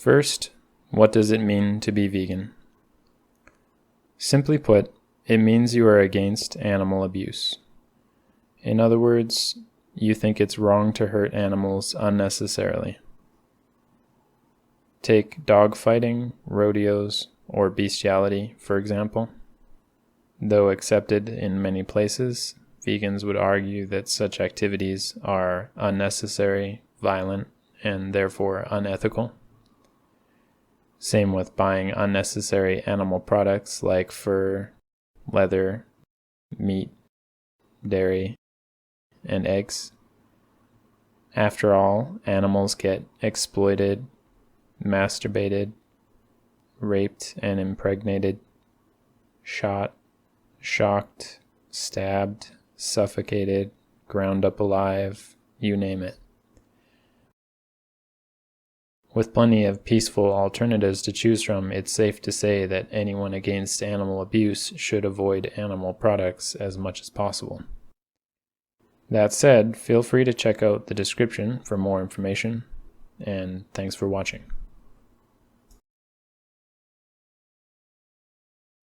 First, what does it mean to be vegan? Simply put, it means you are against animal abuse. In other words, you think it's wrong to hurt animals unnecessarily. Take dogfighting, rodeos, or bestiality, for example. Though accepted in many places, vegans would argue that such activities are unnecessary, violent, and therefore unethical. Same with buying unnecessary animal products like fur, leather, meat, dairy, and eggs. After all, animals get exploited, masturbated, raped and impregnated, shot, shocked, stabbed, suffocated, ground up alive, you name it. With plenty of peaceful alternatives to choose from, it's safe to say that anyone against animal abuse should avoid animal products as much as possible. That said, feel free to check out the description for more information, and thanks for watching.